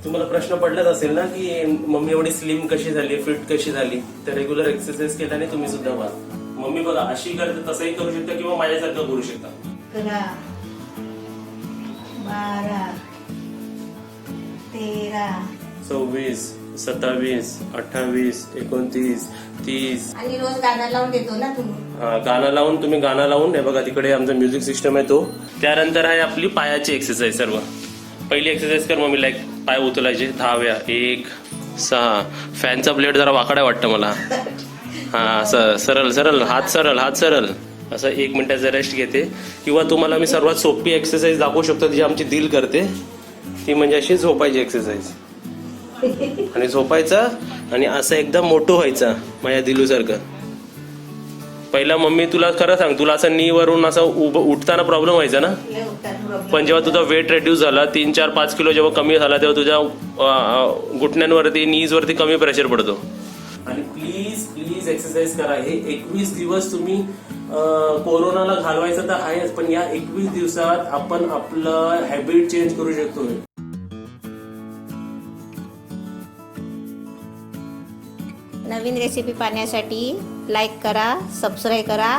तुम्हाला प्रश्न पडलाच असेल ना की मम्मी एवढी स्लिम कशी झाली, फिट कशी झाली? तर रेग्युलर एक्सरसाइज केल्याने तुम्ही सुद्धा व्हाल. मम्मी बघा अशी करते तसंही करू शकता किंवा माझ्यासारखं करू शकता. 11 12 13 26 27 28 29 30. आणि रोज गाणं लावून देतो ना तुम्ही. हा, गाणं लावून तुम्ही गाणं लावून हे बघा तिकडे आमचा म्युझिक सिस्टम आहे तो. त्यानंतर आहे आपली पायाची एक्सरसाइज. सर्व पहिली एक्सरसाइज कर मम्मी. लाईक पाय उचलायचे 10 वेळा. 1 6. फॅनचा ब्लेड जरा वाकडा वाटतं मला. हा असं सरळ सरळ हात सरळ असं 1 मिनिटाचा रेस्ट घेते. किंवा तुम्हाला मी सर्वात सोपी एक्सरसाइज दाखवू शकतो जी आमची दिल करते. ती म्हणजे अशी झोपायची एक्सरसाइज. आणि झोपायचा आणि असं एकदम मोठं व्हायचं माझ्या दिलूसारखं. पहिला मम्मी तुला खरं सांग, तुला असं नी वरून असं उठताना प्रॉब्लेम व्हायचा ना. पण जेव्हा तुझा वेट रेड्यूस झाला 3 4 5 किलो जेव्हा कमी झाला तेव्हा तुझ्या घुटण्यांवरती नीज वरती कमी प्रेशर पडतो. आणि प्लीज प्लीज एक्सरसाइज करा. हे 21 दिवस तुम्ही कोरोनाला घालवायचं तर आहेच, पण या 21 दिवसात आपण आपलं हॅबिट चेंज करू शकतो. नवीन रेसिपी पाहण्यासाठी लाईक करा, सबस्क्राईब करा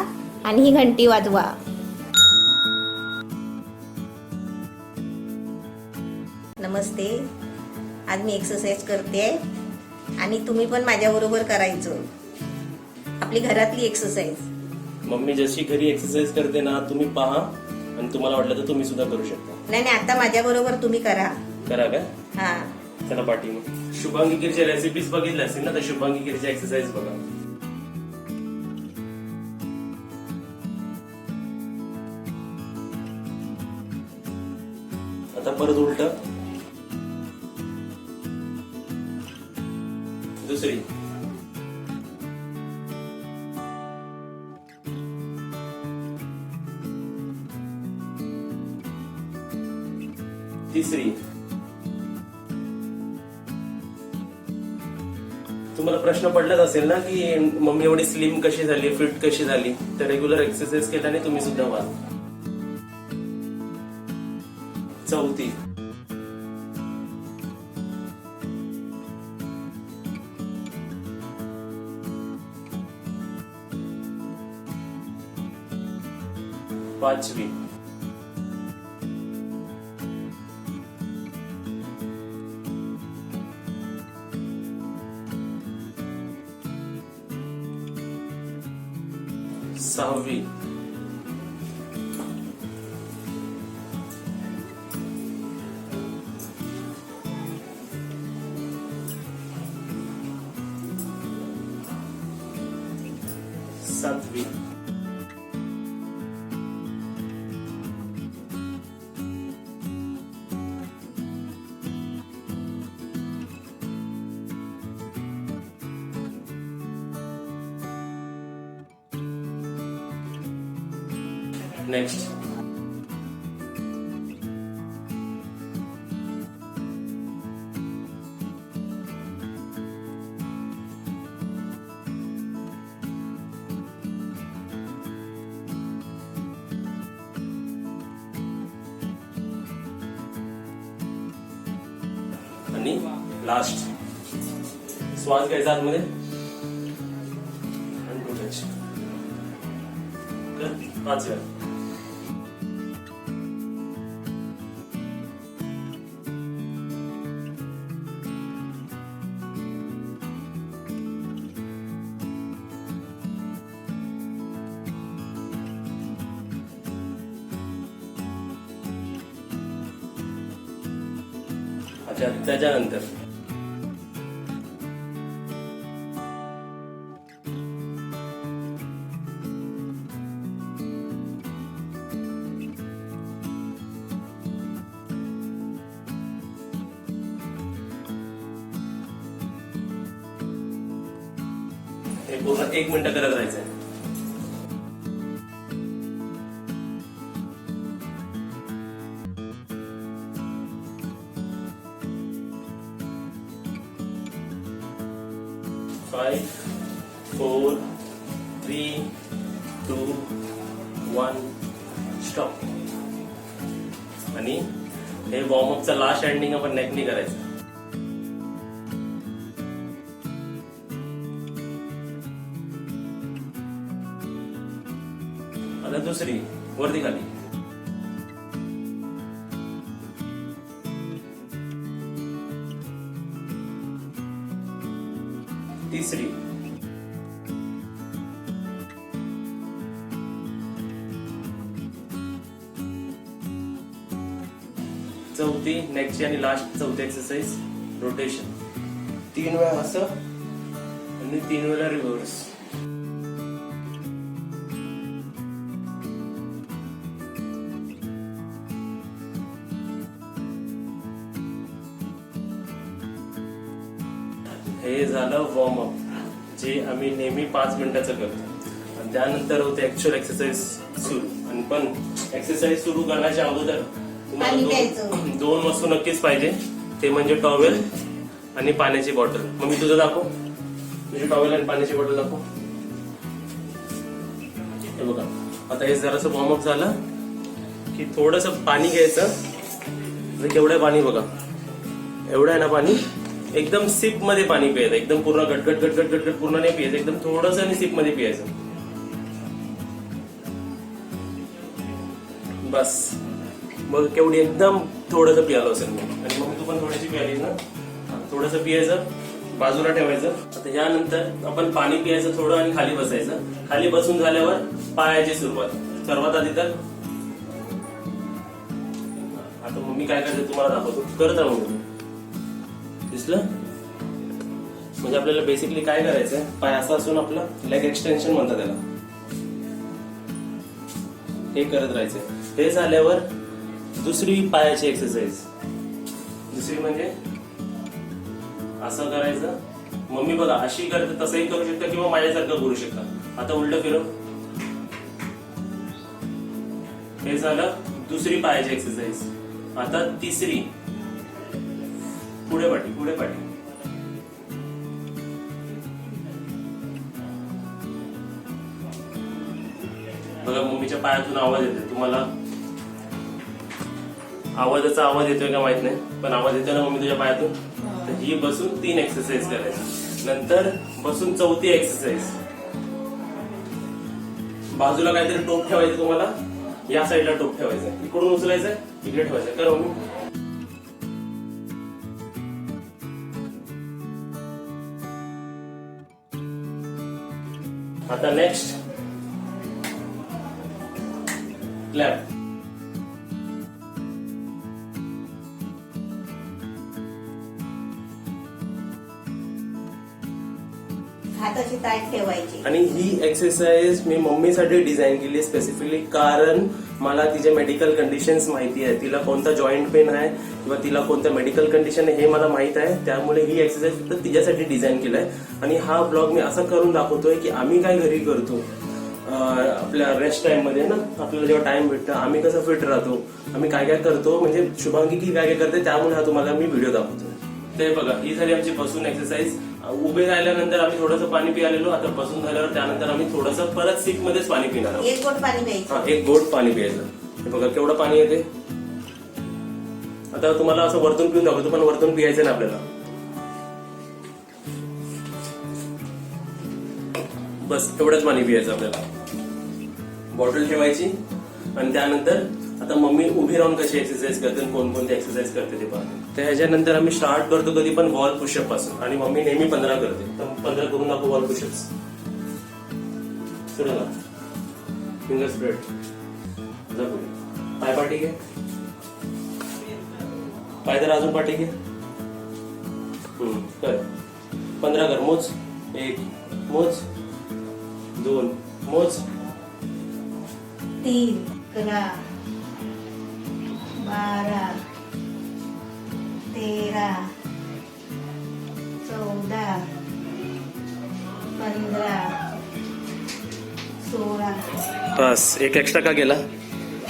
आणि ही घंटी वाजवा. नमस्ते. आज मी एक्सरसाइज करते आणि तुम्ही पण माझ्याबरोबर करायचं. आपली घरातली एक्सरसाइज. मम्मी जशी घरी एक्सरसाइज करते ना तुम्ही पहा आणि तुम्हाला वाटलं तर तुम्ही सुद्धा करू शकता. नाही आता माझ्याबरोबर तुम्ही करा. करा का? हा. चला पाठी मग. शुभांगी गिरच्या रेसिपीज बघितल्या असतील ना, तर शुभांगी गिरच्या एक्सरसाइज बघा. आता परत उलट. दुसरी. तिसरी. तुम्हाला प्रश्न पडलाच असेल ना की मम्मी एवढी स्लिम कशी झाली, फिट कशी झाली? तर रेग्युलर एक्सरसाइज केल्याने तुम्ही सुद्धा व्हाल. चौथी. पाचवी. सहावी. सातवी. नेक्स्ट. आणि लास्ट. श्वास घ्यायचा आतमध्ये आणि उठायचं. 5 वेळा. अच्छा, त्याच्यानंतर हे पूर्ण 1 मिनिट करत राहायचंय. Five, 4, 3, 2, 1, stop. आणि हे वॉर्मअपचा लास्ट एंडिंग आपण नेकनी करायचं. दुसरी वरती खाली, तिसरी, चौथी, नेक्स्टची आणि लास्ट चौथी एक्सरसाइज रोटेशन. 3 वेळा असं आणि 3 वेळा रिव्हर्स. हे झालं वॉर्मअप, जे आम्ही नेहमी 5 मिनिटाचं करतो. आणि त्यानंतर होते ऍक्च्युअल एक्सरसाइज सुरू. आणि पण एक्सरसाइज सुरू करण्याच्या अगोदर पाणी प्यायचं. दोन वस्तू नक्कीच पाहिजे, ते म्हणजे टॉवेल आणि पाण्याची बॉटल. मग मी तुझं दाखव, तुझी टॉवेल आणि पाण्याची बॉटल दाखव. हे बघा, आता हे जरासं वॉर्मअप झालं की थोडस पाणी घ्यायचं. केवढं पाणी बघा, एवढं आहे ना पाणी. एकदम सिप मध्ये पाणी प्यायचं, एकदम पूर्ण गटगट गटगट गटगट पूर्ण नाही प्यायचं, एकदम थोडस आणि सिप मध्ये प्यायचं बस. मग केवढी एकदम थोडस पियालो असेल मग. आणि मग तू पण थोडीशी पियालीस ना, थोडस पियायचं, बाजूला ठेवायचं. आता यानंतर आपण पाणी पियायचं थोडं आणि खाली बसायचं. खाली बसून झाल्यावर पायाची सुरुवात. सर्वात आधी तर आता मम्मी काय करते तुम्हाला दाखवतो, करत राहू. दिसलं? म्हणजे आपल्याला बेसिकली काय करायचंय, पाय असा असून आपलं लेग एक्सटेन्शन म्हणतात त्याला, हे करत राहायचंय. हे झाल्यावर दुसरी पायाची एक्सरसाइज. दुसरी म्हणजे असं करायचं. मम्मी बघा अशी करते, तसंही करू शकता किंवा माझ्यासारखं करू शकता. आता उलट फिरव. हे झालं दुसरी पायाची एक्सरसाइज. आता तिसरी, पुढे पाठी पुढे पाठी. बघा मम्मीच्या पायातून आवाज येतोय, तुम्हाला आवाजाचा आवाज येतोय का माहित नाही, पण आवाज येतोय ना मम्मी तुझ्या पायातून. तर ही बसून 3 एक्सरसाइज करायची. नंतर बसून चौथी एक्सरसाइज. बाजूला काहीतरी टोप ठेवायचं तुम्हाला, या साईडला टोप ठेवायचं, इकडून उचलायचं, इकडे ठेवायचं. कर मम्मी. आता नेक्स्ट क्लॅप. हाताची ताट ठेवायची. आणि ही एक्सरसाइज मी मम्मीसाठी डिझाईन केली स्पेसिफिकली, कारण मला तिचे मेडिकल कंडिशन्स माहिती आहे. तिला कोणता जॉईंट पेन आहे किंवा तिला कोणतं मेडिकल कंडिशन आहे हे मला माहित आहे. त्यामुळे ही एक्सरसाइज फक्त तिच्यासाठी डिझाईन केलाय. आणि हा ब्लॉग मी असं करून दाखवतोय की आम्ही काय घरी करतो आपल्या रेस्ट टाइम मध्ये ना, आपल्याला जेव्हा टाइम भेटतं आम्ही कसं फिट राहतो, आम्ही काय काय करतो, म्हणजे शुभांगी की काय काय करते, त्यामुळे हा तुम्हाला मी व्हिडिओ दाखवतोय. ते बघा, ही झाली आमची बसून एक्सरसाइज. उभे राहिल्यानंतर आम्ही थोडंसं पाणी पियालेलो. आता बसून झाल्यावर त्यानंतर आम्ही थोडंसं परत सिप मध्येच पाणी पिणार आहोत. 1 घोट पाणी प्यायचं. हा, 1 घोट पाणी प्यायचं. हे बघा केवढं पाणी येते. आता तुम्हाला असं वरतून पिऊन दाखवतो, पण वरतून पियायचं ना आपल्याला. बस एवढंच पाणी पियायचं आपल्याला. बॉटल ठेवायची. आणि त्यानंतर आता मम्मी उभी राहून कशी एक्सरसाइज करते, कोणकोणती एक्सरसाइज करते ते पाहते. तर ह्याच्यानंतर आम्ही स्टार्ट करतो कधी पण वॉल पुशअप पासून. आणि मम्मी नेहमी 15 करते, तर 15 करून दाखव वॉल पुशअप्स. सुरू फिंगर स्प्रेड. पाय पाठी घे, पाय तर अजून पाठी घे. कर 15 कर. मोज. 1 मोज, 2 मोज, 3 करा, 12 13 14 15 16. बस. 1 एक्स्ट्रा का केला?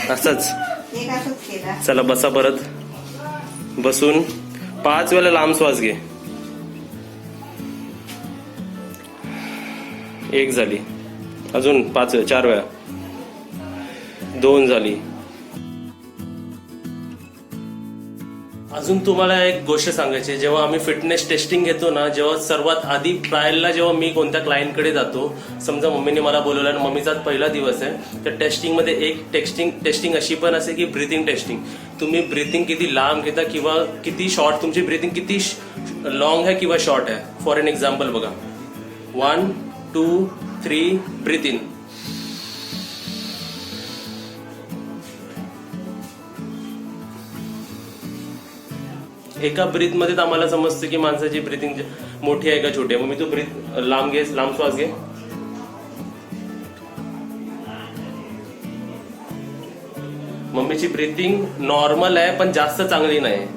असंच. एक असंच केला. चला बसा परत. बसून 5 वेळा लांब श्वास घे. 1 झाली. अजून 4 वेळा. 2 झाली. अजून तुम्हाला एक गोष्ट सांगायची, जेव्हा आम्ही फिटनेस टेस्टिंग घेतो ना, जेव्हा सर्वात आधी ट्रायलला जेव्हा मी कोणत्या क्लायंटकडे जातो, समजा मम्मीने मला बोलवलं आणि मम्मीचा पहिला दिवस आहे, तर टेस्टिंगमध्ये एक टेस्टिंग अशी पण असते की ब्रीथिंग टेस्टिंग. तुम्ही ब्रीथिंग किती लांब घेता किंवा किती शॉर्ट, तुमची ब्रीथिंग किती लॉंग आहे किंवा शॉर्ट आहे. फॉर एन एक्झाम्पल बघा, 1 2 3 ब्रीथ इन. एका ब्रीथ मध्ये आम्हाला समजतं की माणसाची ब्रीथिंग मोठी आहे का छोटी आहे. मग मी तू ब्रीथ लांब घे, लांब श्वास घे. मम्मीची ब्रीथिंग नॉर्मल आहे पण जास्त चांगली नाही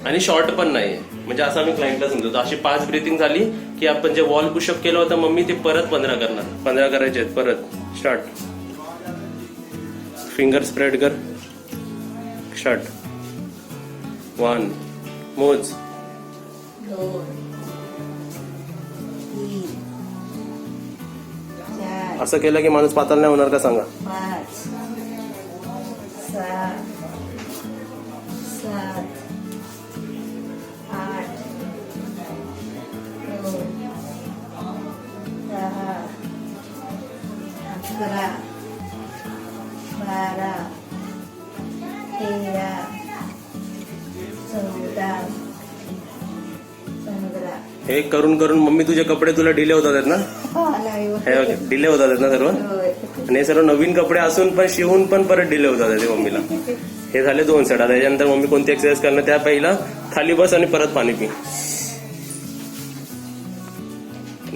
आणि शॉर्ट पण नाही. म्हणजे असं आम्ही क्लायंटला समजतो. अशी 5 ब्रीथिंग झाली की आपण जे वॉल पुशअप केलं होतं मम्मी ते परत 15 करणार. 15 करायचे आहेत. परत स्टार्ट. फिंगर स्प्रेड कर. स्टार्ट. 1 मोज. 2 3 4 असं केलं की माणूस पातळ नाही होणार का सांगा. 5 6 7 8 9 10 11 12 13 14 15. हे करून करून मम्मी तुझे कपडे तुला डिले होतात आहेत ना. हे डिले होतात आहेत ना सर्व. आणि हे सर्व नवीन कपडे असून पण शिवून पण परत डिले होतात आहेत मम्मीला. हे झाले 2 सेट. आता त्याच्यानंतर मम्मी कोणती एक्सरसाइज करणार, त्या पहिला खाली बस आणि परत पाणी पी.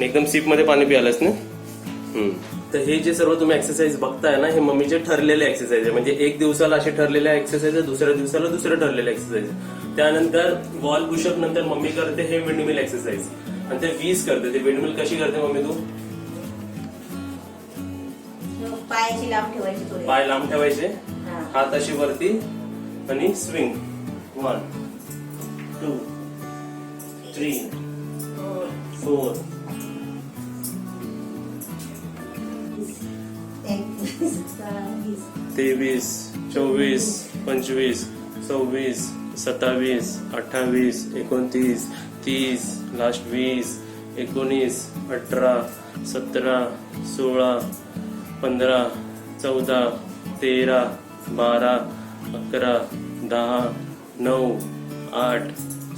एकदम सिप मध्ये पाणी पियालास ना. तर हे जे सर्व तुम्ही एक्सरसाइज बघताय ना, हे मम्मीचे ठरलेले एक्सरसाइज आहे. म्हणजे एक दिवसाला असे ठरलेले एक्सरसाइज आहे, दुसऱ्या दिवसाला दुसरे ठरलेले एक्सरसाइज. त्यानंतर वॉल पुशअप नंतर मम्मी करते हे विंडमिल एक्सरसाइज आणि ते 20 करते. ते विंडमिल कशी करते मम्मी तू? पायाची लांब ठेवायची, पाय लांब ठेवायचे, हात अशी वरती आणि स्विंग. 1 2 3 4 23 24 25 26 27 28 29 30 लास्ट 20 19 18 17 16 15 14 13 12 11 10 9 8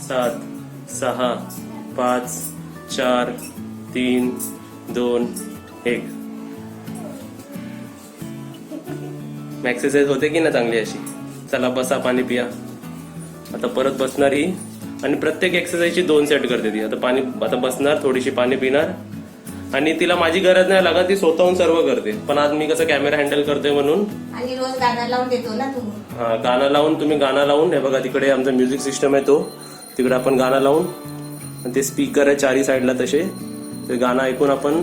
7 6 5 4 3 2 1. एक्सरसाइज होते की ना चांगली अशी. चला बसा, पाणी पिया. आता परत बसणार ही आणि प्रत्येक एक्सरसाइजची 2 सेट करते ती. आता बसणार, थोडीशी पाणी पिणार आणि तिला माझी गरज नाही लागत, ती स्वतःहून सर्व करते. पण आज मी कसं कॅमेरा हँडल करतोय म्हणून. आणि रोज गाणं लावून देतो ना तू. हा, गाणं लावून, तुम्ही गाणं लावून, हे बघा तिकडे आमचा म्युझिक सिस्टम आहे तो, तिकडे आपण गाणं लावून, ते स्पीकर आहे 4 साईडला तसे, ते गाणं ऐकून आपण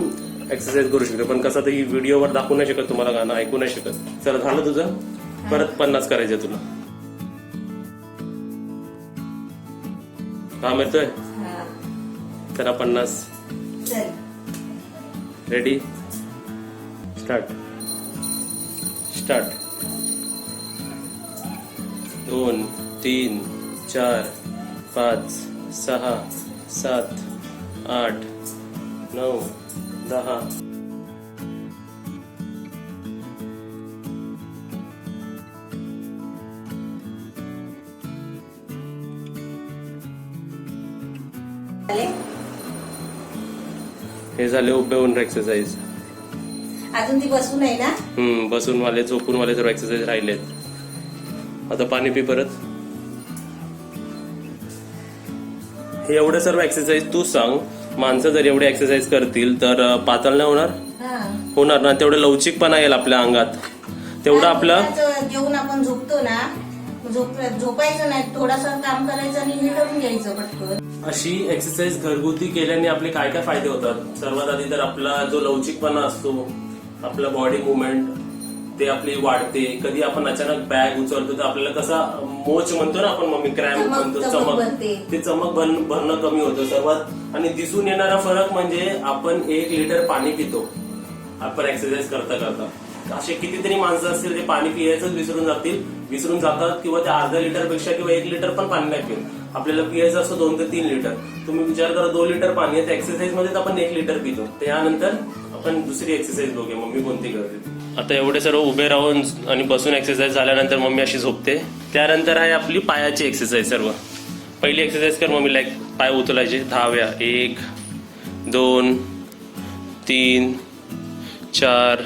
एक्सरसाइज करू शकतो. पण कसं तर ही व्हिडिओवर दाखवू नाही शकत तुम्हाला, गाणं ऐकू नाही शकत. चला झालं तुझं. परत 50 करायचे तुला. काम येतोय. चला 50. रेडी. स्टार्ट. 2 3 4 5 6 7 8 9 10. हे झाले उभे होऊन एक्सरसाइज. अजून ती बसून आहे ना. बसून वाले, झोपून वाले सर्व एक्सरसाइज राहिलेत. आता पाणी पी परत. हे एवढे सर्व एक्सरसाइज तू सांग, माणसं जर एवढे एक्सरसाइज करतील तर पातळ नाही होणार ना. तेवढं लवचिकपणा येईल आपल्या अंगात. तेवढं आपलं जेवून आपण झोपतो ना, झोपायचं नाही, थोडासा काम करायचं आणि हे करून घ्यायचं पटकन. अशी एक्सरसाइज घरगुती केल्याने आपले काय काय फायदे होतात. सर्वात आधी तर आपला जो लवचिकपणा असतो, आपला बॉडी मुवमेंट ते आपली वाढते. कधी आपण अचानक बॅग उचलतो तर आपल्याला कसा मोच म्हणतो ना आपण, मम्मी क्रॅम्प म्हणतो, चमक, ते चमक भरणं कमी होतं सर्वात. आणि दिसून येणारा फरक म्हणजे आपण 1 लिटर पाणी पितो आपण एक्सरसाइज करता करता. असे कितीतरी माणसं असतील ते पाणी पियायचंच विसरून जातात किंवा ते अर्धा लिटरपेक्षा किंवा 1 लिटर पण पाणी नाही पित. आपल्याला पियायचं असतं 2 ते 3 लिटर. तुम्ही विचार करा 2 लिटर पाणी आहे, त्या एक्सरसाइज मध्ये आपण 1 लिटर पितो. त्यानंतर आपण दुसरी एक्सरसाइज बघूया मम्मी कोणती करते. आता एवढे सर्व उभे राहून आणि बसून एक्सरसाइज झाल्यानंतर मम्मी अशी झोपते. त्यानंतर आहे आपली पायाची एक्सरसाइज. सर्व पहिली एक्सरसाइज कर मम्मी, लाईक पाय उचलायचे 10 वेळा. 1 2 3 4.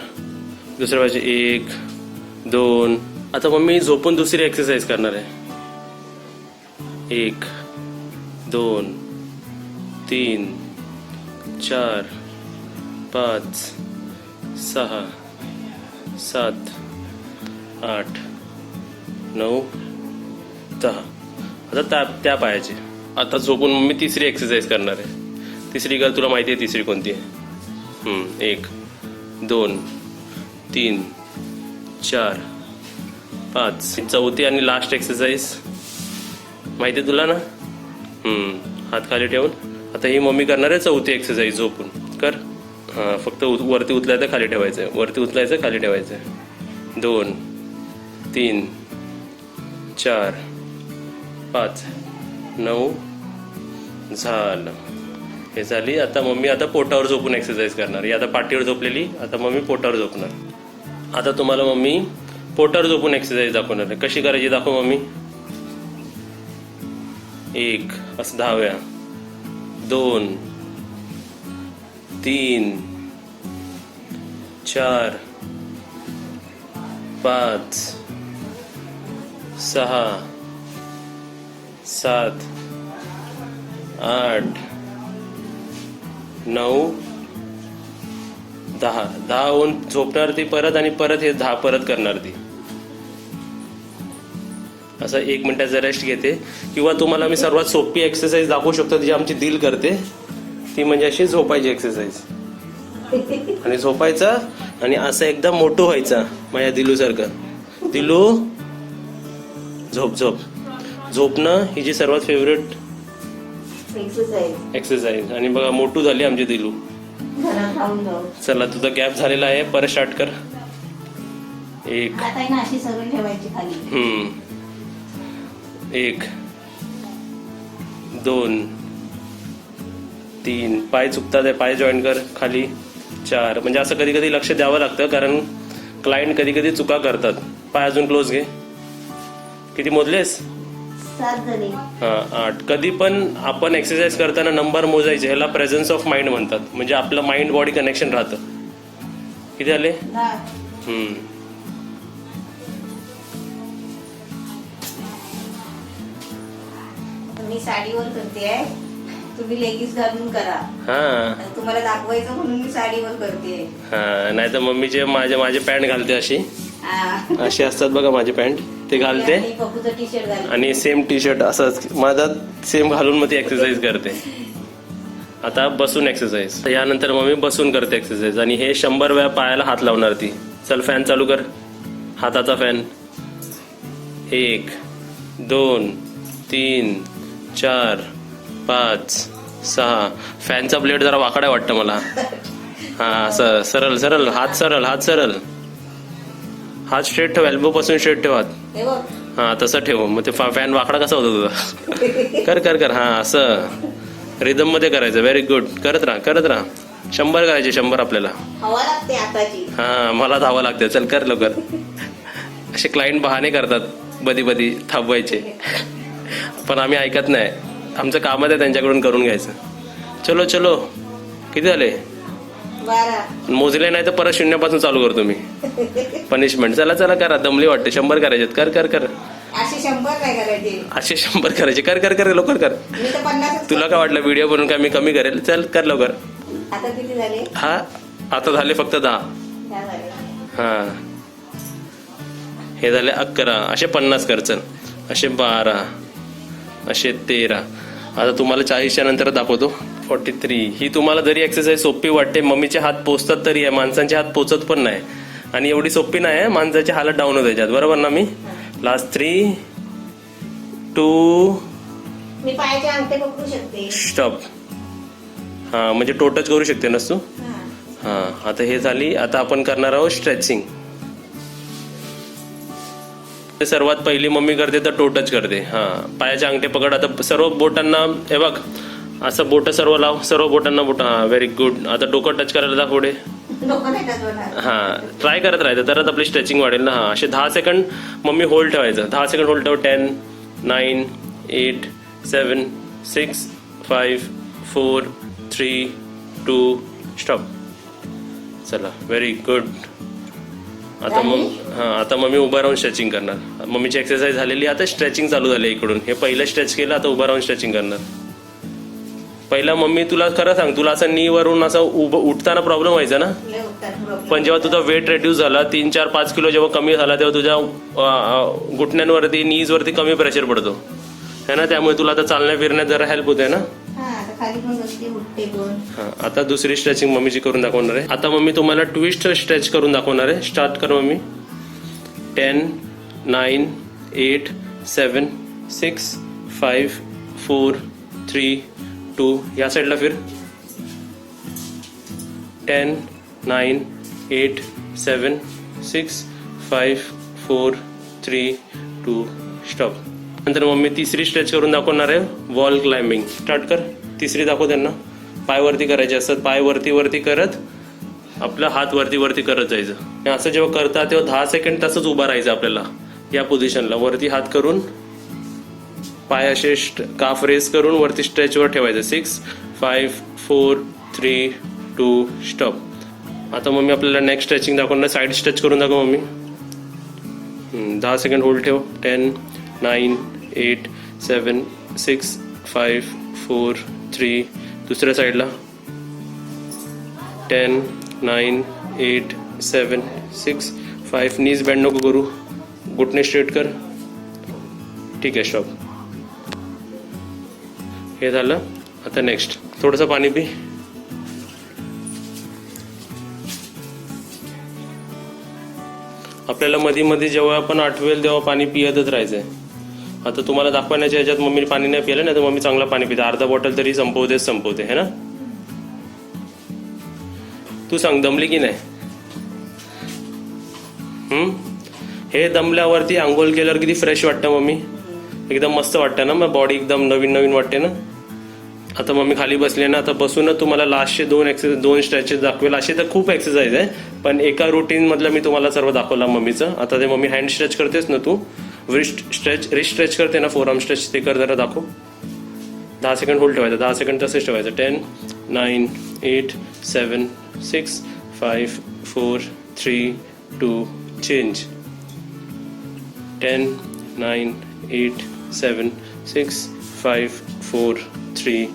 दुसऱ्या पाहिजे 1 2. आता मम्मी झोपून दुसरी एक्सरसाइज करणार आहे. 1 2 3 4 5 6 7 8 9 10. आता त्या पायाची. आता झोपून मम्मी तिसरी एक्सरसाइज करणार आहे. तिसरी कर, तुला माहिती आहे तिसरी कोणती आहे. 1 2 3 4 5. चौथी आणि लास्ट एक्सरसाइज माहिती आहे तुला ना. हात खाली ठेवून. आता ही मम्मी करणार आहे चौथी एक्सरसाइज झोपून. कर. हां, फक्त वरती उचलायचं, खाली ठेवायचं, वरती उचलायचं, खाली ठेवायचं. 2 3 4 5 9. झालं. हे झाली. आता मम्मी आता पोटावर झोपून एक्सरसाइज करणार. ही आता पाठीवर झोपलेली, आता मम्मी पोटावर झोपणार. आता तुम्हाला मम्मी पोटावर झोपून एक्सरसाइज दाखवणार आहे. कशी करायची दाखव मम्मी. 1 असं 10 वेळा. 2 3 4 5 6 7 8 9 10. 10 होऊन झोपणार ती परत आणि परत हे 10 परत करणार ती. असं 1 मिनिटाचा रेस्ट घेते. किंवा तुम्हाला मी सर्वात सोपी एक्सरसाइज दाखवू शकतो जी आमची दिल करते. ती म्हणजे अशी झोपायची एक्सरसाइज. आणि झोपायचा आणि असं एकदम मोठं व्हायचा माझ्या दिलू सारखं. दिलू झोप झोप. झोपणं ही जी सर्वात फेवरेट एक्सरसाइज. आणि बघा मोठू झाली आमची दिलू. चला तुझा गॅप झालेला आहे, परत स्टार्ट कर. 1 1 2 3. पाय चुकतात, पाय जॉईन कर खाली. 4. म्हणजे असं कधी कधी लक्ष द्यावं लागतं कारण क्लायंट कधी कधी चुका करतात. पाय अजून क्लोज घे. किती मोजलेस? 7 झाले. 8. कधी पण आपण एक्सरसाइज करताना नंबर मोजायचे. ह्याला प्रेझन्स ऑफ माइंड म्हणतात. म्हणजे आपलं माइंड बॉडी कनेक्शन राहतं. किती झाले? 10. मी साडीवर करते, तुम्ही लेगीज घालून करा. हा, तुम्हाला दाखवायचं म्हणून मी साडीवर करते. हा, नाही तर मम्मीचे माझे पॅन्ट घालते अशी. अशी असतात बघा माझे पॅन्ट, ते घालते टी शर्ट घालते आणि सेम टी शर्ट असंच माझा सेम घालून मग ती एक्सरसाइज करते. आता बसून एक्सरसाइज. यानंतर मम्मी बसून करते एक्सरसाइज आणि हे 100 वेळा पायाला हात लावणार ती. चल फॅन चालू कर, हाताचा फॅन. 1 2 3 4 5 6. फॅनचा ब्लेड जरा वाकडा वाटतं मला. हा, असं सरळ सरळ हात, सरळ हात स्ट्रेट ठेव. एल्बो पासून स्ट्रेट ठेव हात. हा, तसं ठेव. मग ते फॅन वाकडा कसा होता तुझा? कर कर कर. हा, असं रिदम मध्ये करायचं. Very good. करत राहा. 100 करायचे. 100 आपल्याला. हवा लागते हाताची. हा, मला धावा लागते. चल कर लवकर. असे क्लायंट बहाणे करतात बधी थांबवायचे, पण आम्ही ऐकत नाही. आमचं कामच आहे त्यांच्याकडून करून घ्यायचं. चलो. किती झाले? 12. मोजले नाही तर परत 0 पासून चालू करतो मी पनिशमेंट. चला करा. दमली वाटते. 100 करायचे. कर. असे 100 काय करायचे? असे 100 करायचे. कर लवकर कर. मी तर 50. तुला काय वाटलं व्हिडिओ बनवून काय मी कमी करेल? चल कर लवकर. आता किती झाले? हा, आता झाले फक्त 10. हा, हे झाले 11. असे 50 कर. चल, असे 12, असे 13. आता तुम्हाला 40च्या नंतर दाखवतो. 43. ही तुम्हाला जरी एक्सरसाइज सोपी वाटते, मम्मीचे हात पोचतात तरी आहे, माणसांचे हात पोचत पण नाही. आणि एवढी सोपी नाही आहे, माणसाचे हालत डाऊन होत त्याच्यात. बरोबर ना? मी लास्ट 3 2 मी पायाचे अंगठे पकडू शकते. स्टॉप. हा, म्हणजे टोटच करू शकते नस तू. हा, आता हे झाली. आता आपण करणार आहोत स्ट्रेचिंग. सर्वात पहिली मम्मी करते तर टो टच करते. हा, पायाचे अंगठे पकड. आता सर्व बोटांना हे बघ, असं बोट सर्व लाव, सर्व बोटांना बोट. हा, व्हेरी गुड. आता डोकं टच करायला दाखव पुढे. हा, ट्राय करत राहायचं, तरच आपली स्ट्रेचिंग वाढेल ना. हा, असे 10 सेकंड मम्मी होल्ड ठेवायचं. 10 सेकंड होल्ड ठेव. 10, 9, 8, 7, 6, 5, 4, 3, 2, स्टॉप. चला, व्हेरी गुड. आता मम्मी उभा राहून स्ट्रेचिंग करणार. मम्मीची एक्सरसाइज झालेली, आता स्ट्रेचिंग चालू झाली इकडून. हे पहिलं स्ट्रेच केलं, आता उभा राहून स्ट्रेचिंग करणार. पहिला मम्मी तुला खरं सांग, तुला असं नी वरून असं उठताना प्रॉब्लेम व्हायचा ना. पण जेव्हा तुझा वेट रेड्यूस झाला, 3, 4, 5 किलो जेव्हा कमी झाला, तेव्हा तुझ्या घुटण्यांवरती, नीज वरती कमी प्रेशर पडतो है ना. त्यामुळे तुला आता चालण्या फिरण्यात जरा हेल्प होते ना. हा, आता दुसरी स्ट्रेचिंग मम्मीची करून दाखवणार आहे. आता मम्मी तुम्हाला ट्विस्ट स्ट्रेच करून दाखवणार आहे. स्टार्ट कर मम्मी. 10, 9, 8, 7, 6, 5, 4, 3, 2. या साईडला फिर. 10, 9, 8, 7, 6, 5, 4, 3, 2, स्टॉप. नंतर मम्मी तिसरी स्ट्रेच करून दाखवणार आहे. Wall climbing. स्टार्ट कर. तिसरी दाखव त्यांना. पाय वरती करायचे असतात. पाय वरती वरती करत आपला हात वरती वरती करत जायचं. असं जेव्हा करता तेव्हा 10 सेकंड तसंच उभा राहायचं आपल्याला या पोझिशनला. वरती हात करून पाय असे काफ रेस करून वरती स्ट्रेचवर ठेवायचं. 6, 5, 4, 3, 2, स्टॉप. आता मम्मी आपल्याला नेक्स्ट स्ट्रेचिंग दाखवणार. साईड स्ट्रेच करून दाखव मम्मी. 10 सेकंड होल्ड ठेव. 10, 9, 8, 7, 6, 5, 4, 3. दुसऱ्या साईडला. 10, 9, 8, 7, 6, 5. नीज बँड नको करू. घुटणे स्ट्रेट कर. ठीक आहे, स्टॉप. हे झालं. आता नेक्स्ट थोडंसं पाणी पी. आपल्याला मध्ये मध्ये जेव्हा आपण आठवेल तेव्हा पाणी पियतच राहायचंय. आता तुम्हाला दाखवण्याच्या ह्याच्यात मम्मी पाणी नाही पिलं ना, तर मम्मी चांगला पाणी पिते. अर्धा बॉटल तरी संपवते है ना. तू सांग, दमली की नाही. हे दमल्यावरती आंघोळ केल्यावर किती फ्रेश वाटतं मम्मी. एकदम मस्त वाटतं ना. मग बॉडी एकदम नवीन नवीन वाटते ना. आता मम्मी खाली बसली ना. आता बसूनच तुम्हाला लास्टचे 2 स्ट्रेचेस दाखवेल. असे तर खूप एक्सरसाइज आहे, पण एका रुटीन मधलं मी तुम्हाला सर्व दाखवला मम्मीचं. आता ते मम्मी हँड स्ट्रेच करतेस ना तू. रिस्ट स्ट्रेच करते ना, फोरआर्म स्ट्रेच, ते कर जरा दाखव. 10 सेकंड होल्ड ठेवायचं. 10 सेकंड तसेच ठेवायचं. 10, 9, 8, 7, 6, 5, 4, 3, 2, चेंज. 10, 9, 8, 7, 6, 5, 4, 3,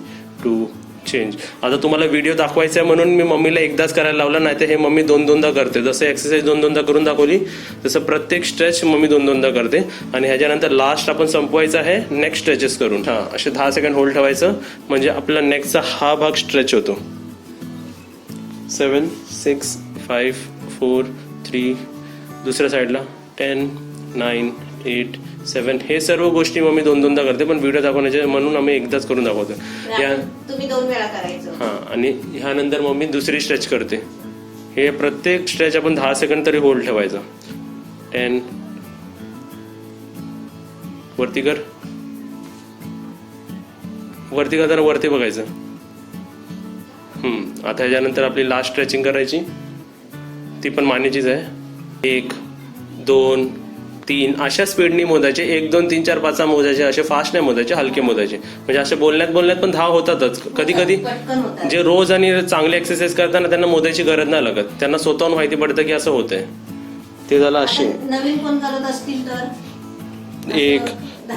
2, चेंज. आता तुम्हाला व्हिडिओ दाखवायचा आहे म्हणून मी मम्मीला एकदाच करायला लावला, नाही तर हे मम्मी 2-2दा करते. जसं एक्सरसाइज 2-2दा करून दाखवली, तसं प्रत्येक स्ट्रेच मम्मी 2-2दा करते. आणि ह्याच्यानंतर लास्ट आपण संपवायचं आहे नेक्स्ट स्ट्रेचेस करून. हा, असे 10 सेकंड होल्ड ठेवायचं, म्हणजे आपला नेक्स्टचा हा भाग स्ट्रेच होतो. 7, 6, 5, 4, 3. दुसऱ्या साईडला. 10, 9, 8, 7. हे सर्व गोष्टी मम्मी 2-2दा करते, पण व्हिडिओ दाखवण्याचे म्हणून आम्ही एकदाच करून दाखवतो. तुम्ही 2 वेळा करायचं. हा, आणि ह्यानंतर मम्मी दुसरी स्ट्रेच करते. हे प्रत्येक स्ट्रेच आपण 10 सेकंड तरी होल्ड ठेवायचं. 10. वरती कर. वरती करताना वरती बघायचं. आता ह्याच्यानंतर आपली लास्ट स्ट्रेचिंग करायची. ती पण मानेचीच आहे. 1, 2, 3 अशा स्पीडनी मोजायचे. 1, 2, 3, 4, 5 मोजायचे. असे फास्ट नाही मोजायचे, हलके मोजायचे. म्हणजे असे बोलण्यात पण 10 होतातच. कधी कधी जे रोज आणि चांगले एक्सरसाइज करताना त्यांना मोजायची गरज नाही लागत. त्यांना स्वतःहून माहिती पडतं की असं होतंय. ते झालं. असे नवीन कोण करत असतील तर 1,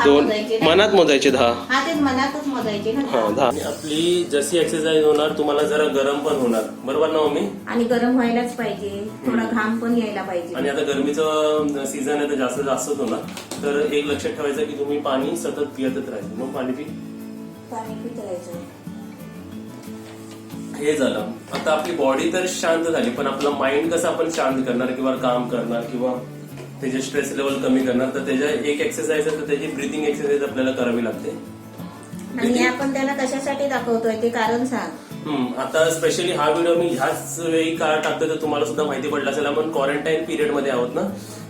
2 मनात मोजायचे. 10. हा, तेच मनातच मोजायचे ना. हा, 10. आपली जशी एक्सरसाइज होणार, तुम्हाला जरा गरम पण होणार. बरोबर ना मम्मी. आणि गरम व्हायलाच पाहिजे, थोडा घाम पण यायला पाहिजे. आणि आता गरमीचं सीझन आहे तर जास्तच होणार. तर एक लक्षात ठेवायचं की तुम्ही पाणी सतत पियतच राहायचं. मग पाणी पित राहायचं. हे झालं. आता आपली बॉडी तर शांत झाली, पण आपलं माइंड कसं आपण शांत करणार किंवा काम करणार किंवा त्याचे स्ट्रेस लेवल कमी करणार. तर त्याच्या एक एक्सरसाइज आहे, तर त्याची ब्रिथिंग एक्सरसाइज आपल्याला करावी लागते. आणि आपण त्याला कशासाठी दाखवतोय ते कारण सांग. आता स्पेशली हा व्हिडिओ मी ह्याच वेळी का टाकतोय तर तुम्हाला सुद्धा माहिती पडलं असेल. आपण क्वारंटाईन पिरियड मध्ये आहोत ना.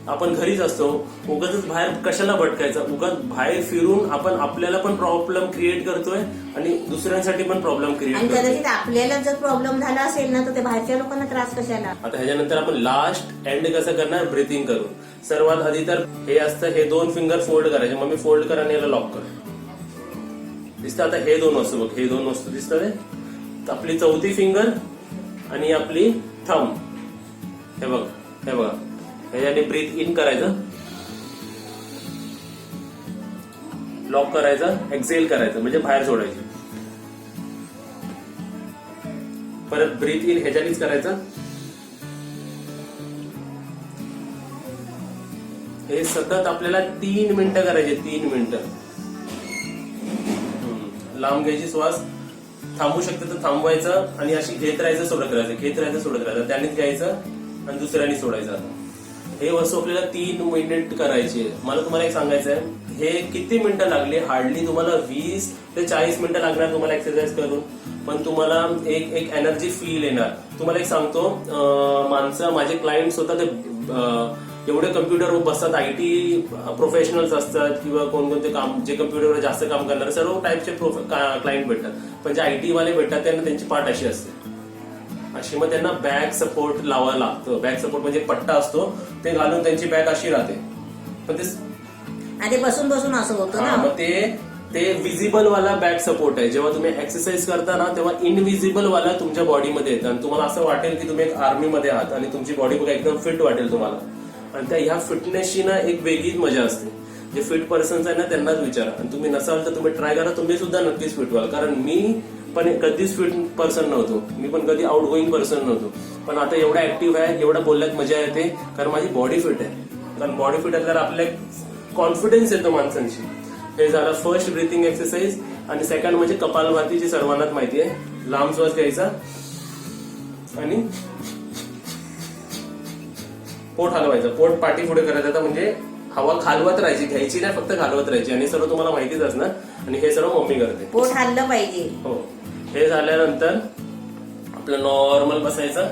आपण घरीच असतो, उगाच बाहेर कशाला भटकायचं, उगाच बाहेर फिरून आपण आपल्याला पण प्रॉब्लेम क्रिएट करतोय आणि दुसऱ्यांसाठी पण प्रॉब्लेम आणि क्रिएट करतोय. कदाचित आपल्याला जर प्रॉब्लेम झाला असेल ना तर ते बाहेरच्या लोकांना त्रास कशाला. आता ह्याच्यानंतर आपण लास्ट एंड कसं करणार, ब्रीथिंग करून. सर्वात आधी तर हे असतं, हे 2 फिंगर फोल्ड करायचे. मग मी फोल्ड कर आणि याला लॉक कर. दिसतं आता हे 2 वस्तू बघ, हे 2 वस्तू दिसतात. आपली 4थी फिंगर आणि आपली थंब, हे बघ, हे बघा. ह्याच्याने ब्रीथ इन करायचं, लॉक करायचं, एक्सेल करायचं म्हणजे बाहेर सोडायची. परत ब्रीथ इन ह्याच्यानेच करायचं. हे सतत आपल्याला 3 मिनिटं करायचे, 3 मिनिटं. लांब घ्यायची श्वास, थांबू शकते तर थांबवायचं आणि अशी घेत राहायचं, सोडत राहायचं, घेत राहायचं, सोडत राहायचं. त्यानेच घ्यायचं आणि दुसऱ्याने सोडायचं. आता हे वस्तू आपल्याला 3 मिनिट करायची. मला तुम्हाला एक सांगायचं आहे, हे किती मिनिटं लागली, हार्डली तुम्हाला 20 ते 40 मिनिटं लागणार तुम्हाला एक्सरसाइज करून, पण तुम्हाला एक एनर्जी फील येणार. तुम्हाला एक सांगतो, माणसं, माझे क्लायंट्स होतात ते एवढे कम्प्युटरवर बसतात, IT प्रोफेशनल्स असतात किंवा कोणकोणते काम, जे कम्प्युटरवर जास्त काम करणारे सर्व टाईपचे क्लायंट भेटतात. पण जे IT वाले भेटतात त्यांना त्यांची पाठ अशी असते, अशी. मग त्यांना बॅक सपोर्ट लावायला लागतं. बॅक सपोर्ट म्हणजे पट्टा असतो, ते घालून त्यांची बॅक अशी राहते. पण ते बसून बसून असं होतं ना. मग ते विजिबल वाला बॅक सपोर्ट आहे. जेव्हा तुम्ही एक्सरसाइज करता ना तेव्हा इनविजिबल वाला तुमच्या बॉडीमध्ये येतं आणि तुम्हाला असं वाटेल की तुम्ही एक आर्मीमध्ये आहात आणि तुमची बॉडी बघा एकदम फिट वाटेल तुम्हाला. आणि त्या ह्या फिटनेसची ना एक वेगळीच मजा असते. जे फिट पर्सन्स आहे ना त्यांनाच विचारा, आणि तुम्ही नसाल तर तुम्ही ट्राय करा, तुम्ही सुद्धा नक्कीच फिट व्हाल. कारण मी पण कधीच फिट पर्सन नव्हतो, मी पण कधी आउट गोईंग पर्सन नव्हतो, पण आता एवढा ऍक्टिव्ह आहे, एवढं बोलण्यात मजा येते कारण माझी बॉडी फिट आहे. कारण बॉडी फिट असल्यावर आपल्या कॉन्फिडन्स येतो माणसांची. हे झालं फर्स्ट ब्रीथिंग एक्सरसाइज. आणि सेकंड म्हणजे कपालभाती, जी सर्वांनाच माहिती आहे. लांब श्वास घ्यायचा आणि पोट हलवायचं, पोट पाठी पुढे करायचं. आता म्हणजे हवा खालवत राहायची, घ्यायची नाही, फक्त खालवत राहायची. आणि सर्व तुम्हाला माहितीच असणार, आणि हे सर्व मम्मी करते. पोट हललं पाहिजे. हो. हे झाल्यानंतर आपलं नॉर्मल बसायचं,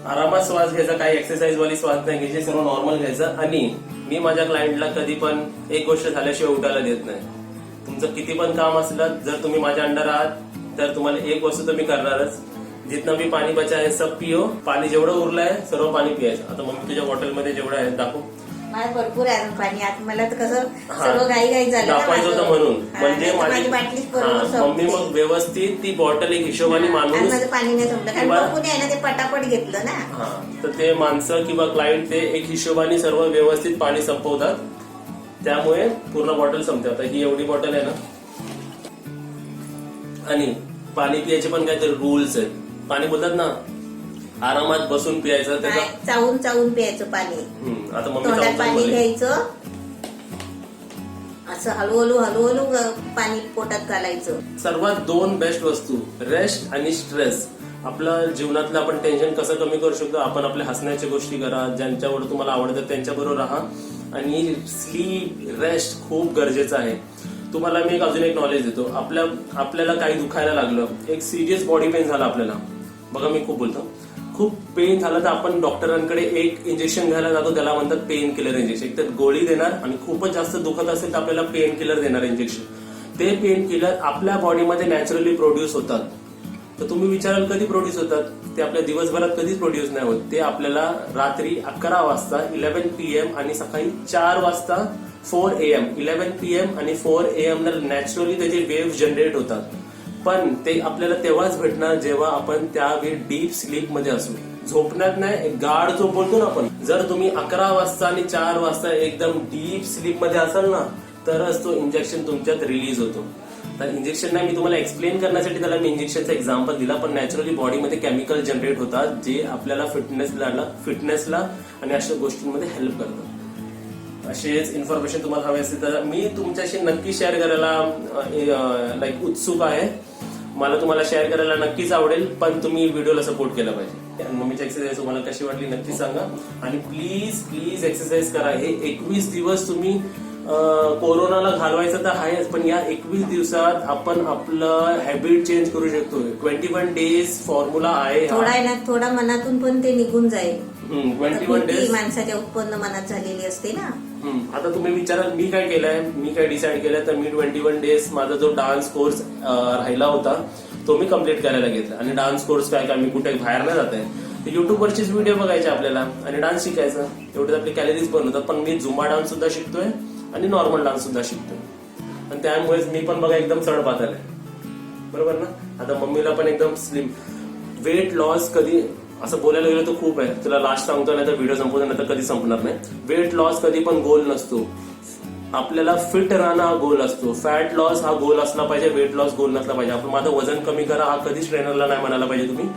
आरामात श्वास घ्यायचा, काही एक्सरसाइज वाली श्वास नाही घ्यायची, सर्व नॉर्मल घ्यायचं. आणि मी माझ्या क्लायंटला कधी पण एक गोष्ट झाल्याशिवाय उठायला देत नाही. तुमचं किती पण काम असलं, जर तुम्ही माझ्या अंडर आहात तर तुम्हाला एक वस्तू तर मी करणारच, जितना भी पाणी बचा है सब पिओ. पाणी जेवढं उरलं आहे सर्व पाणी पियायचं. आता मग तुझ्या बॉटलमध्ये जेवढं आहे दाखव. मला भरपूर आहे पाणी. आता मला तर कसं सर्व घाई झालं दाखवायचं होतं म्हणून. म्हणजे माझी बाटलीच बरोबर मम्मी मग व्यवस्थित ती बॉटल एक हिशोबाने माणूस, माझं पाणी नाही संपलं कारण बघून आहे ना, ते पटापट घेतलं ना. तर ते माणसं किंवा क्लायंट ते एक हिशोबाने सर्व व्यवस्थित पाणी संपवतात, त्यामुळे पूर्ण बॉटल संपते. आता ही एवढी बॉटल आहे ना. आणि पाणी पियाचे पण काहीतरी रूल्स आहेत. पाणी बोलतात ना आरामात बसून पियायचं, त्याचा चावून चावून पियायचं पाणी. आता मम्मी तोंडात पाणी घ्यायचं, असं हळूहळू हळूहळू पाणी पोटात घालायचं. सर्वात 2 बेस्ट वस्तू, रेस्ट आणि स्ट्रेस. आपल्या जीवनातलं आपण टेन्शन कसं कमी करू शकतो, आपण आपल्या हसण्याच्या गोष्टी करा, ज्यांच्यावर तुम्हाला आवडतात त्यांच्याबरोबर राहा. आणि स्लीप, रेस्ट खूप गरजेचं आहे. तुम्हाला मी अजून एक नॉलेज देतो. आपल्याला काही दुखायला लागलं, एक सिरियस बॉडी पेन झाला आपल्याला, बघा मी खूप बोलतो, खूप पेन झालं तर आपण डॉक्टरांकडे एक इंजेक्शन घ्यायला जातो, त्याला म्हणतात पेन किलर इंजेक्शन. एक तर गोळी देणार, आणि खूपच जास्त दुखत असेल तर आपल्याला पेन किलर देणार इंजेक्शन. ते पेन किलर आपल्या बॉडीमध्ये नॅचरली प्रोड्यूस होतात. तर तुम्ही विचाराल कधी प्रोड्यूस होतात, ते आपल्या दिवसभरात कधीच प्रोड्यूस नाही होत. ते आपल्याला रात्री 11 वाजता 11 PM आणि सकाळी 4 वाजता 4 AM, 11 PM आणि 4 AM ला नॅचरली त्याचे वेव्ह जनरेट होतात. पण ते आपल्याला तेव्हाच भेटणार जेव्हा आपण त्यावेळी डीप स्लीप मध्ये असू, झोपण्यात नाही, गाढ झोप बोलतो ना आपण. जर तुम्ही 11 वाजता आणि 4 वाजता एकदम डीप स्लीप मध्ये असाल ना, तरच तो इंजेक्शन तुमच्यात रिलीज होतो. तर इंजेक्शन नाही, मी तुम्हाला एक्सप्लेन करण्यासाठी त्याला मी इंजेक्शनचा एक्झाम्पल दिला, पण नॅचरली बॉडीमध्ये केमिकल जनरेट होतात जे आपल्याला फिटनेसला आणि अशा गोष्टींमध्ये हेल्प करतात. असेच इन्फॉर्मेशन तुम्हाला हवे असेल तर मी तुमच्याशी नक्की शेअर करायला उत्सुक आहे. मला तुम्हाला शेअर करायला नक्कीच आवडेल, पण तुम्ही व्हिडिओला सपोर्ट केला पाहिजे. मम्मीची एक्सरसाइज तुम्हाला कशी वाटली नक्की सांगा. आणि प्लीज एक्सरसाइज करा. हे 21 दिवस तुम्ही कोरोनाला घालवायचं तर आहेच, पण या 21 दिवसात आपण आपलं हॅबिट चेंज करू शकतो. 21 डेज फॉर्म्युला आहे हा. थोडा आहे ना, थोडा मनातून पण ते निघून जाईल. 21 ती डेज. माणसाच्या उत्पन्न मनात झालेली असते ना. आता तुम्ही विचाराल मी काय केलंय, मी काय डिसाईड केलंय, तर मी 21 डेज माझा जो डान्स कोर्स राहिला होता तो मी कम्प्लीट करायला घेतला. आणि डान्स कोर्स काय मी कुठे बाहेर नाही जात आहे, युट्यूबवरचीच व्हिडिओ बघायचे आपल्याला आणि डान्स शिकायचं. एवढेच आपली कॅलरीज पण होतात. पण मी झुंबा डान्स सुद्धा शिकतोय आणि नॉर्मल डान्स सुद्धा शिकतोय. आणि त्यामुळेच मी पण बघा एकदम सरळ पातळ आहे, बरोबर ना. आता मम्मीला पण एकदम स्लिम. वेट लॉस कधी असं बोलायला गेलं तर खूप आहे, तुला लास्ट सांगतो, नाही तर व्हिडिओ संपवतो, नाही तर कधी संपणार नाही. वेट लॉस कधी पण गोल नसतो. आपल्याला फिट राहणं हा गोल असतो. फॅट लॉस हा गोल असला पाहिजे, वेट लॉस गोल नसला पाहिजे. आपण माझं वजन कमी करा हा कधीच ट्रेनरला नाही म्हणायला पाहिजे.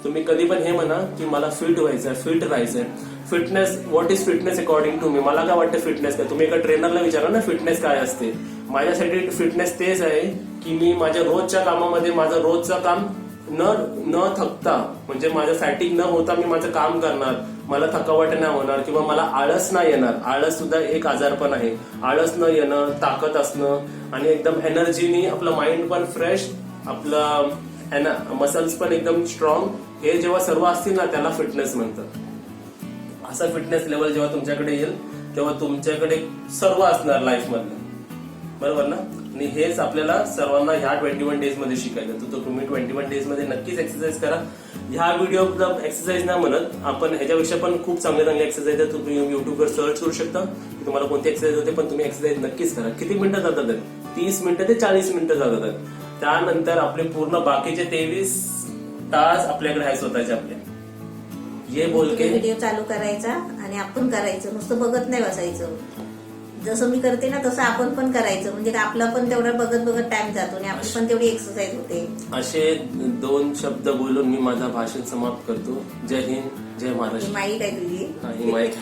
तुम्ही कधी पण हे म्हणा की मला फिट व्हायचंय, फिट राहायचंय. Fitness, what is fitness according to me? मला काय वाटतं फिटनेस काय? तुम्ही एका ट्रेनरला विचारा ना फिटनेस काय असते. माझ्यासाठी फिटनेस तेच आहे की मी माझ्या रोजच्या कामामध्ये माझं रोजचं काम न थकता, म्हणजे माझं फॅटिक न होता मी माझं काम करणार. मला थकावट नाही होणार किंवा मला आळस नाही येणार. आळस सुद्धा एक आजारपण आहे. आळस न येणं, ताकद असणं आणि एकदम एनर्जीनी आपलं माइंड पण फ्रेश, आपलं मसल्स पण एकदम स्ट्रॉंग, हे जेव्हा सर्व असतील ना त्याला फिटनेस म्हणतात. असा फिटनेस लेवल जेव्हा तुमच्याकडे येईल तेव्हा तुमच्याकडे सर्व असणार लाईफ मधलं, बरोबर ना. आणि हेच आपल्याला सर्वांना ह्या 21 डेज मध्ये शिकायचं. तर तुम्ही 21 डेज मध्ये नक्कीच एक्सरसाइज करा. ह्या व्हिडिओला एक्सरसाइज नाही म्हणत आपण, ह्याच्यापेक्षा पण खूप चांगले चांगले एक्सरसाइज आहे. तुम्ही युट्यूबवर सर्च करू शकता की तुम्हाला कोणती एक्सरसाइज होते, पण तुम्ही एक्सरसाइज नक्कीच करा. किती मिनिटं जातात? 30 मिनिटं ते 40 मिनिटं जातात. त्यानंतर आपले पूर्ण बाकीचे 23 तास आपल्याकडे आहे स्वतःचे आपले. ये बोल के व्हिडिओ चालू करायचा आणि आपण करायचं, नुसतं बघत नाही बसायचं. जसं मी करते ना तसं आपण पण करायचं, म्हणजे आपला पण तेवढा बघत बघत टाइम जातो आणि आपली पण तेवढी एक्सरसाइज होते. असे 2 शब्द बोलून मी माझं भाषण समाप्त करतो. जय हिंद, जय महाराष्ट्र. ही माईक आहे तुझी. ही माईक